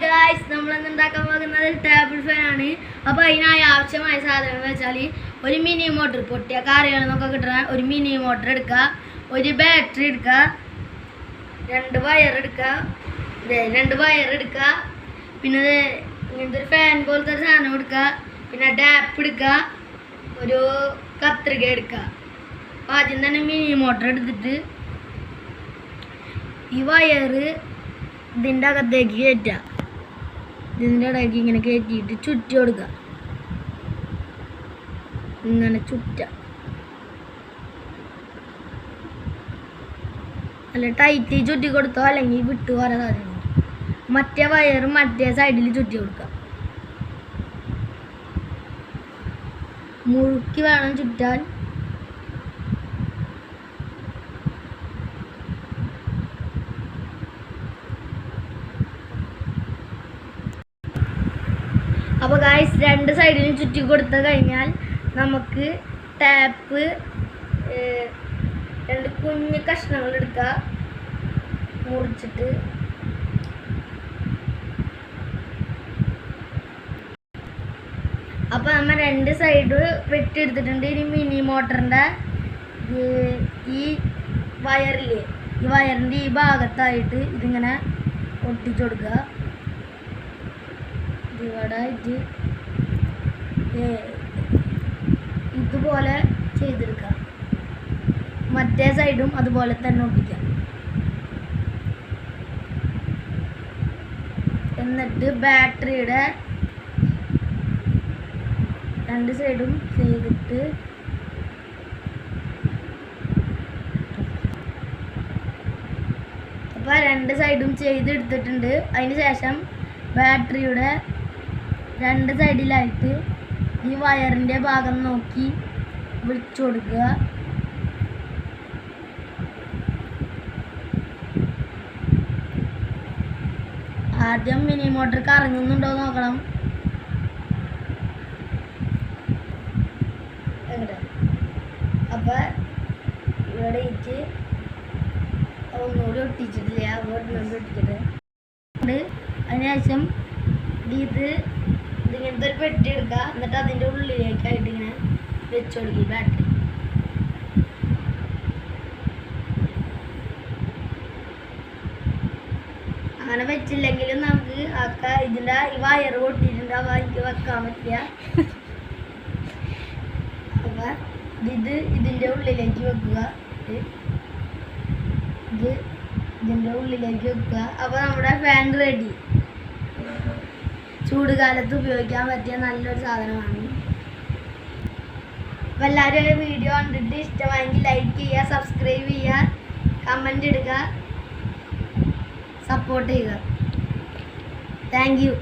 Guys നമ്മളിന്ന് ഉണ്ടാക്കാൻ പോകുന്നത് ടേബിൾ ഫാൻ ആണ്. അപ്പോൾ അതിനായി ആവശ്യമായ സാധനങ്ങൾ വെച്ചാൽ ഒരു മിനി മോട്ടർ, പൊട്ടിയ കാറുകളിൽ നിന്നൊക്കെ കിട്ടുന്ന ഒരു മിനി മോട്ടർ എടുക്കുക, ഒരു ബാറ്ററി എടുക്കുക, രണ്ട് വയർ എടുക്കുക, പിന്നെ ഇങ്ങനത്തെ ഒരു ഫാൻ പോലത്തെ ഒരു സാധനം എടുക്കുക, പിന്നെ ടാപ്പ് എടുക്കുക, ഒരു കത്രിക എടുക്കുക. അപ്പോൾ ആദ്യം തന്നെ മിനി മോട്ടർ എടുത്തിട്ട് ഈ വയർ ഇതിൻ്റെ അകത്തേക്ക് കയറ്റുക. ഇതിൻ്റെ ഇടയ്ക്ക് ഇങ്ങനെ കയറ്റിയിട്ട് ചുറ്റി കൊടുക്കുക. ഇങ്ങനെ നല്ല ടൈറ്റ് ചുറ്റി കൊടുത്തോ അല്ലെങ്കിൽ വിട്ടു പോരാൻ സാധ്യതയുണ്ട്. മറ്റേ വയർ മറ്റേ സൈഡിൽ ചുറ്റി കൊടുക്കുക. മുറുക്കി വേണം ചുറ്റാൻ. അപ്പോൾ ഗായ്സ് രണ്ട് സൈഡിലും ചുറ്റി കൊടുത്തു കഴിഞ്ഞാൽ നമുക്ക് ടാപ്പ് രണ്ട് കുഞ്ഞ് കഷ്ണങ്ങൾ എടുക്കുക, മുറിച്ചിട്ട് അപ്പോൾ നമ്മൾ രണ്ട് സൈഡ് വെട്ടിയെടുത്തിട്ടുണ്ട്. ഇനി മിനി മോട്ടറിൻ്റെ ഈ വയറില്ലേ, ഈ വയറിൻ്റെ ഈ ഭാഗത്തായിട്ട് ഇതിങ്ങനെ ഒട്ടിച്ചു കൊടുക്കുക. ഇവിടായിട്ട് ഇതുപോലെ ചെയ്തെടുക്കുക. മറ്റേ സൈഡും അതുപോലെ തന്നെ ഒട്ടിക്കാം. എന്നിട്ട് ബാറ്ററിയുടെ രണ്ട് സൈഡും ചെയ്തിട്ട് അപ്പോൾ രണ്ട് സൈഡും ചെയ്തെടുത്തിട്ടുണ്ട്. അതിന് ശേഷം ബാറ്ററിയുടെ രണ്ട് സൈഡിലായിട്ട് ഈ വയറിൻ്റെ ഭാഗം നോക്കി വിളിച്ചു കൊടുക്കുക. ആദ്യം മിനി മോട്ടർ കറങ്ങുന്നുണ്ടോ നോക്കണം. അപ്പം ഇവിടെ ഇട്ട് ഒന്നുകൂടി ഒട്ടിച്ചിട്ടില്ല, ഒന്നുകൂടി ഒട്ടിച്ചിട്ട് അതിനുശേഷം ഇതിങ്ങനത്തെ ഒരു പെട്ടി എടുക്കുക. എന്നിട്ട് അതിൻ്റെ ഉള്ളിലേക്കായിട്ട് ഇങ്ങനെ വെച്ച് കൊടുക്കുക ബാറ്ററി. അങ്ങനെ വെച്ചില്ലെങ്കിലും നമുക്ക് ഇതിൻ്റെ ഈ വയർ പൊട്ടിയിട്ടുണ്ട്, അപ്പോൾ എനിക്ക് വെക്കാൻ പറ്റില്ല. അപ്പം ഇതിൻ്റെ ഉള്ളിലേക്ക് വെക്കുക. ഇതിൻ്റെ ഉള്ളിലേക്ക് വെക്കുക. അപ്പോൾ നമ്മുടെ ഫാൻ റെഡി. ചൂടുകാലത്ത് ഉപയോഗിക്കാൻ പറ്റിയ നല്ലൊരു സാധനമാണ്. അപ്പോൾ എല്ലാവരും വീഡിയോ കണ്ടിട്ട് ഇഷ്ടമായെങ്കിൽ ലൈക്ക് ചെയ്യുക, സബ്സ്ക്രൈബ് ചെയ്യുക, കമൻ്റ് ഇടുക, സപ്പോർട്ട് ചെയ്യുക. Thank you.